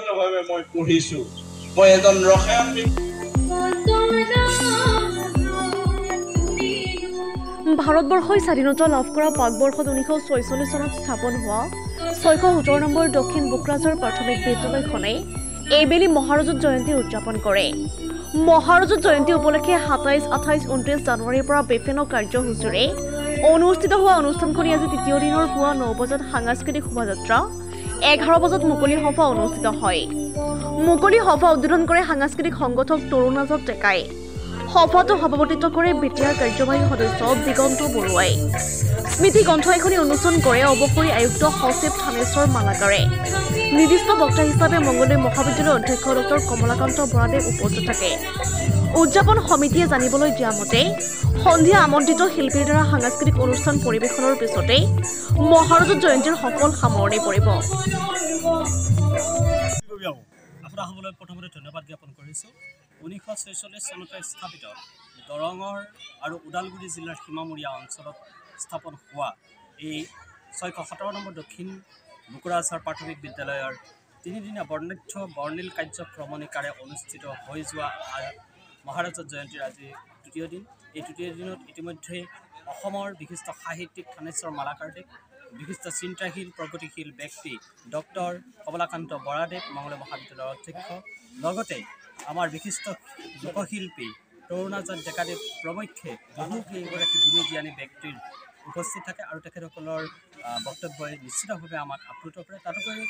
ব্যক্তিগতভাৱে মই পঢ়িছোঁ। মই এজন ৰসায়ন ভাৰতবৰ্ষই স্বাধীনতা লাভ কৰা পাকবৰ্ষত 1946 চনত স্থাপন হোৱা 617 নম্বৰ দক্ষিণ বোকৰাজৰ প্ৰাথমিক বিদ্যালয়খনে এইবেলি মহাৰাজত জয়ন্তী উদযাপন কৰে। মহাৰাজত জয়ন্তী উপলক্ষে 27, 28, 29 জানুৱাৰীৰ পৰা বিভিন্ন কাৰ্যসূচীৰে অনুষ্ঠিত হোৱা অনুষ্ঠানখনি আজি তৃতীয় দিনৰ পুৱা 9 বজাত সাংস্কৃতিক শোভাযাত্ৰা, 11 বজাত মুকলি সভা অনুষ্ঠিত হয়। মুকলি সভা উদ্বোধন কৰে সাংস্কৃতিক সংগঠক তৰুণ আজাদ ডেকাই। সভাটো সভাপতিত্ব কৰে বিটিআৰ কাৰ্যবাহী সদস্য দিগন্ত বৰুৱাই। স্মৃতি গ্ৰন্থ এখনি উন্মোচন কৰে অৱসৰী আয়ুক্ত সচিব থানেশ্বৰ মালাকাৰে। নিৰ্দিষ্ট বক্তা হিচাপে মংগলদৈ মহাবিদ্যালয়ৰ অধ্যক্ষ ডক্টৰ কমলাকান্ত বৰাদেৱ উপস্থিত থাকে। উদযাপন সমিতিয়ে জানিবলৈ দিয়া মতে সন্ধিয়া আমন্ত্ৰিত শিল্পীৰ দ্বাৰা সাংস্কৃতিক অনুষ্ঠান পৰিৱেশনৰ পিছতে মহাৰাজত জয়ন্তীৰ সফল সামৰণি পৰিব। আপোনাসকলক প্ৰথমতে ধন্যবাদ জ্ঞাপন কৰিছোঁ। 1946 চনতে স্থাপিত দৰঙৰ আৰু ওদালগুৰি জিলাৰ সীমামূৰীয়া অঞ্চলত স্থাপন হোৱা এই 617 নম্বৰ দক্ষিণ বোকৰাজৰ প্ৰাথমিক বিদ্যালয়ৰ তিনিদিনীয়া বৰ্ণাঢ্য বৰ্ণিল কাৰ্যক্ৰমণিকাৰে অনুষ্ঠিত হৈ যোৱা মহাৰাজত জয়ন্তীৰ আজি তৃতীয় দিন। এই তৃতীয় দিনত ইতিমধ্যে অসমৰ বিশিষ্ট সাহিত্যিক থানেশ্বৰ মালাকাৰদেৱ, বিশিষ্ট চিন্তাশীল প্ৰগতিশীল ব্যক্তি ডক্টৰ কমলাকান্ত বৰাদেৱ মংগলদৈ মহাবিদ্যালয়ৰ অধ্যক্ষ, লগতে আমাৰ বিশিষ্ট লোকশিল্পী তৰুণ আজাদ ডেকাদেৱ প্ৰমুখ্যে বহুকেইগৰাকী গুণী জ্ঞানী ব্যক্তিৰ উপস্থিত থাকে আৰু তেখেতসকলৰ বক্তব্যই নিশ্চিতভাৱে আমাক আপ্লুত কৰে। তাতোপৰি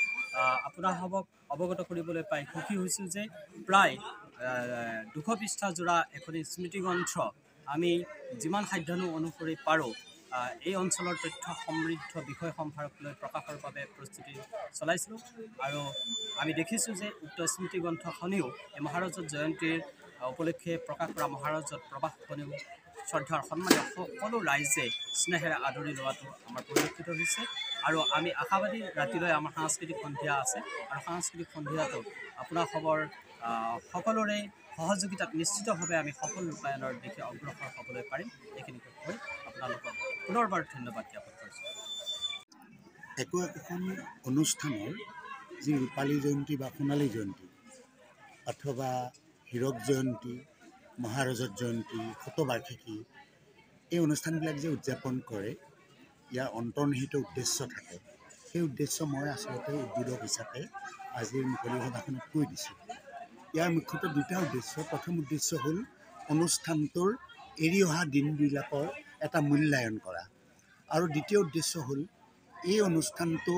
আপোনাসৱক অৱগত কৰিবলৈ পাই সুখী হৈছোঁ যে প্ৰায় 200 পৃষ্ঠাজোৰা এখনি স্মৃতিগ্ৰন্থ আমি যিমান সাধ্যানু অনুসৰি পাৰোঁ এই অঞ্চলৰ তথ্য সমৃদ্ধ বিষয় সম্ভাৰক লৈ প্ৰকাশৰ বাবে প্ৰস্তুতি চলাইছিলোঁ আৰু আমি দেখিছোঁ যে উক্ত স্মৃতিগ্ৰন্থখনিও এই মহাৰাজত জয়ন্তীৰ উপলক্ষে প্ৰকাশ কৰা মহাৰাজত প্ৰবাসখনিও শ্ৰদ্ধাৰ সন্মানীয় সকলো ৰাইজে স্নেহেৰে আদৰি লোৱাটো আমাৰ পৰিলক্ষিত হৈছে আৰু আমি আশাবাদী ৰাতিলৈ আমাৰ সাংস্কৃতিক সন্ধিয়া আছে আৰু সাংস্কৃতিক সন্ধিয়াটো আপোনাসৱৰ সকলোৰে সহযোগিতাত নিশ্চিতভাৱে আমি সফল ৰূপায়ণৰ দিশে অগ্ৰসৰ হ'বলৈ পাৰিম। এইখিনিকে কৈ আপোনালোকক পুনৰবাৰ ধন্যবাদ জ্ঞাপন কৰিছোঁ। একোখন অনুষ্ঠানৰ যি ৰূপালী জয়ন্তী বা সোণালী জয়ন্তী অথবা হীৰক জয়ন্তী, মহাৰাজত জয়ন্তী, শতবাৰ্ষিকী, এই অনুষ্ঠানবিলাক যে উদযাপন কৰে ইয়াৰ অন্তৰ্নিহিত উদ্দেশ্য থাকে। সেই উদ্দেশ্য মই আচলতে উদ্বোধক হিচাপে আজিৰ মুকলি সভাখনত কৈ দিছোঁ। ইয়াৰ মুখ্যতঃ দুটা উদ্দেশ্য। প্ৰথম উদ্দেশ্য হ'ল অনুষ্ঠানটোৰ এৰি অহা দিনবিলাকৰ এটা মূল্যায়ন কৰা আৰু দ্বিতীয় উদ্দেশ্য হ'ল এই অনুষ্ঠানটো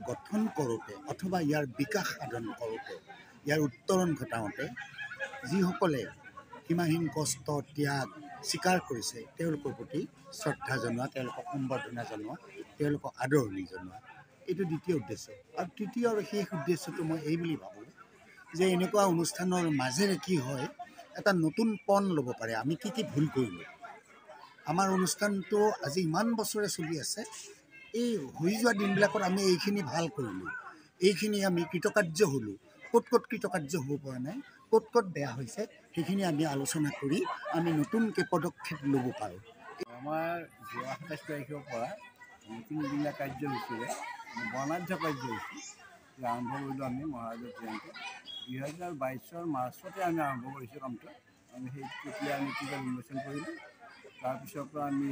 গঠন কৰোঁতে অথবা ইয়াৰ বিকাশ সাধন কৰোঁতে, ইয়াৰ উত্তৰণ ঘটাওঁতে যিসকলে সীমাহীন কষ্ট ত্যাগ স্বীকাৰ কৰিছে তেওঁলোকৰ প্ৰতি শ্ৰদ্ধা জনোৱা, তেওঁলোকক সম্বৰ্ধনা জনোৱা, তেওঁলোকক আদৰণি জনোৱা, এইটো দ্বিতীয় উদ্দেশ্য। আৰু তৃতীয় আৰু শেষ উদ্দেশ্যটো মই এই বুলি ভাবোঁ যে এনেকুৱা অনুষ্ঠানৰ মাজেৰে কি হয় এটা নতুন পণ ল'ব পাৰে। আমি কি ভুল কৰিলোঁ, আমাৰ অনুষ্ঠানটো আজি ইমান বছৰে চলি আছে, এই হৈ যোৱা দিনবিলাকত আমি এইখিনি ভাল কৰিলোঁ, এইখিনি আমি কৃতকাৰ্য হ'লোঁ, ক'ত কৃতকাৰ্য হ'ব পৰা নাই, ক'ত বেয়া হৈছে, সেইখিনি আমি আলোচনা কৰি আমি নতুনকৈ পদক্ষেপ ল'ব পাৰোঁ। আমাৰ যোৱা 27 তাৰিখৰ পৰা তিনিদিনীয়া কাৰ্যসূচীৰে বৰ্ণাঢ্য কাৰ্যসূচী আৰম্ভ কৰিলোঁ আমি মহাৰাজত জয়ন্তী। 2022 চনৰ মাৰ্চতে আমি আৰম্ভ কৰিছোঁ কামটো। আমি তেতিয়া আমি কিবা উন্মোচন কৰিলোঁ। তাৰপিছৰ পৰা আমি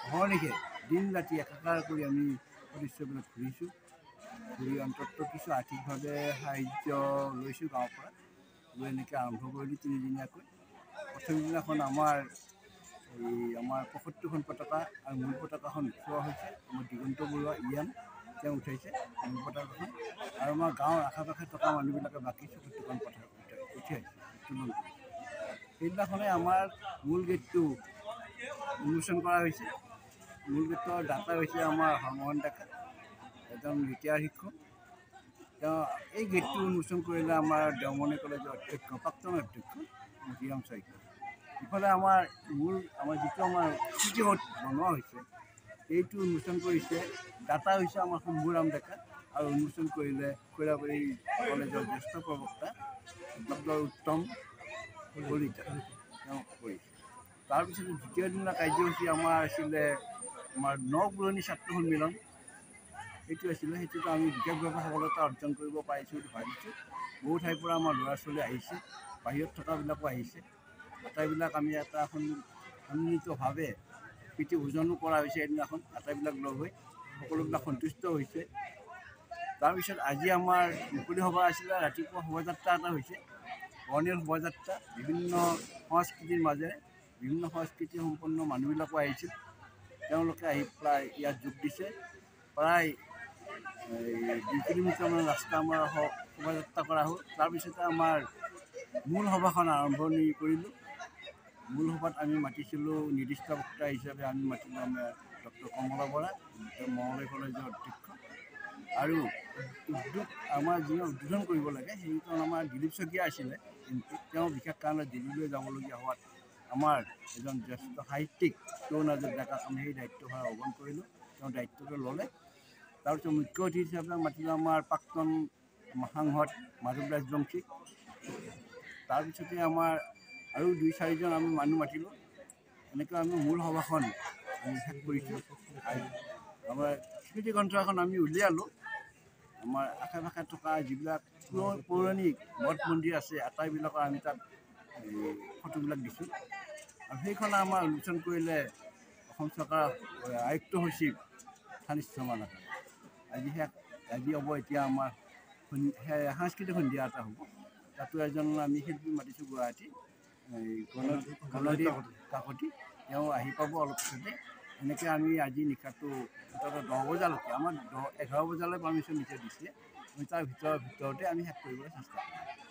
অহৰ্নিশে দিন ৰাতি একাকাৰ কৰি আমি সদস্যবিলাক ঘূৰিছোঁ। ঘূৰি অন্ততঃ কিছু আৰ্থিকভাৱে সাহাৰ্য লৈছোঁ গাঁৱৰ পৰা। লৈ এনেকৈ আৰম্ভ কৰিলোঁ তিনিদিনীয়াকৈ। প্ৰথম দিনাখন আমাৰ 75খন পতাকা আৰু মূল পতাকাখন উঠোৱা হৈছে। আমাৰ দিগন্ত বৰুৱা ইয়ান তেওঁ উঠাইছে মূল পতাকাখন আৰু আমাৰ গাঁৱৰ আশে পাশে থকা মানুহবিলাকে বাকী 74খন পতাকা উঠাইছে উত্তোলন কৰিছে। সেইদিনাখনে আমাৰ মূল গেটটো উন্মোচন কৰা হৈছে। মূল গেটৰ দাতা হৈছে আমাৰ হৰমোহন ডেকা, এজন ৰিটায়াৰ শিক্ষক। তেওঁ এই গেটটো উন্মোচন কৰিলে আমাৰ দেওমণি কলেজৰ অধ্যক্ষ, প্ৰাক্তন অধ্যক্ষ মতিৰাম শইকীয়া। ইফালে আমাৰ যিটো আমাৰ স্মৃতিসৌধ বনোৱা হৈছে এইটো উন্মোচন কৰিছে দাতা হৈছে আমাৰ শম্ভুৰাম ডেকা আৰু উন্মোচন কৰিলে খৈৰাবাৰী কলেজৰ জ্যেষ্ঠ প্ৰবক্তা ডক্টৰ উত্তম কলিতা তেওঁ কৰিছে। তাৰপিছতে দ্বিতীয় দিনা কাৰ্যসূচী আমাৰ আছিলে আমাৰ নপুৰণি ছাত্ৰ সন্মিলন। সেইটো আছিলে, সেইটোতো আমি বিশেষভাৱে সফলতা অৰ্জন কৰিব পাৰিছোঁ বুলি ভাবিছোঁ। বহু ঠাইৰ পৰা আমাৰ ল'ৰা ছোৱালী আহিছে, বাহিৰত থকাবিলাকো আহিছে। আটাইবিলাক আমি এটা সন্মিলিতভাৱে প্ৰীতি ভোজনো কৰা হৈছে। এদিনাখন আটাইবিলাক লগ হৈ সকলোবিলাক সন্তুষ্ট হৈছে। তাৰপিছত আজি আমাৰ মুকলি সভা আছিলে, ৰাতিপুৱা শোভাযাত্ৰা এটা হৈছে, বৰ্ণিয়াল শোভাযাত্ৰা। বিভিন্ন সংস্কৃতিৰ মাজেৰে বিভিন্ন সংস্কৃতি সম্পন্ন মানুহবিলাকো আহিছিল। তেওঁলোকে আহি পেলাই ইয়াত যোগ দিছে। প্ৰায় 2 কিলোমিটাৰমান ৰাস্তা আমাৰ শোভাযাত্ৰা কৰা হ'ল। তাৰপিছতে আমাৰ মূল সভাখন আৰম্ভণি কৰিলোঁ। মূল সভাত আমি মাতিছিলোঁ, নিৰ্দিষ্ট বক্তা হিচাপে আমি মাতিলোঁ আমাৰ ডক্টৰ কমলা বৰা, মঙলদৈ কলেজৰ অধ্যক্ষ। আৰু আমাৰ যিয়ে উদ্বোধন কৰিব লাগে সেইজন আমাৰ দিলীপ শইকীয়া আছিলে, কিন্তু তেওঁ বিশেষ কাৰণত দিল্লীলৈ যাবলগীয়া হোৱাত আমাৰ এজন জ্যেষ্ঠ সাহিত্যিক তৰুণাজত ডেকাক আমি সেই দায়িত্বভাৰ আহ্বান কৰিলোঁ। তেওঁ দায়িত্বটো ল'লে। তাৰপিছত মুখ্য অতিথি হিচাপে মাতিলোঁ আমাৰ প্ৰাক্তন সাংসদ মাধৱ ৰাজবংশীক। তাৰপিছতে আমাৰ আৰু 2-4জন আমি মানুহ মাতিলোঁ। এনেকৈ আমি মূল সভাখন আমি শেষ কৰিছোঁ। আমাৰ স্মৃতিগ্ৰন্থ এখন আমি উলিয়ালোঁ। আমাৰ আশে পাশে থকা যিবিলাক পৌৰাণিক মঠ মন্দিৰ আছে, আটাইবিলাকৰ আমি তাত ফটোবিলাক দিছোঁ। আৰু সেইখন আমাৰ উন্মোচন কৰিলে অসম চৰকাৰৰ আয়ুক্ত সচিব থানিশ শৰ্মা নাথে। আজি হ'ব এতিয়া আমাৰ সাংস্কৃতিক সন্ধিয়া এটা হ'ব। তাতো এজন আমি শিল্পী মাতিছোঁ গুৱাহাটী, গণদেৱ কাকতি। তেওঁ আহি পাব অলপ পিছতে। এনেকৈ আমি আজি নিশাটো 10 বজালৈকে, আমাৰ 11 বজালৈ পাৰ্মিশ্যন দিছে। আমি তাৰ ভিতৰতে আমি শেষ কৰিবলৈ চেষ্টা কৰিম।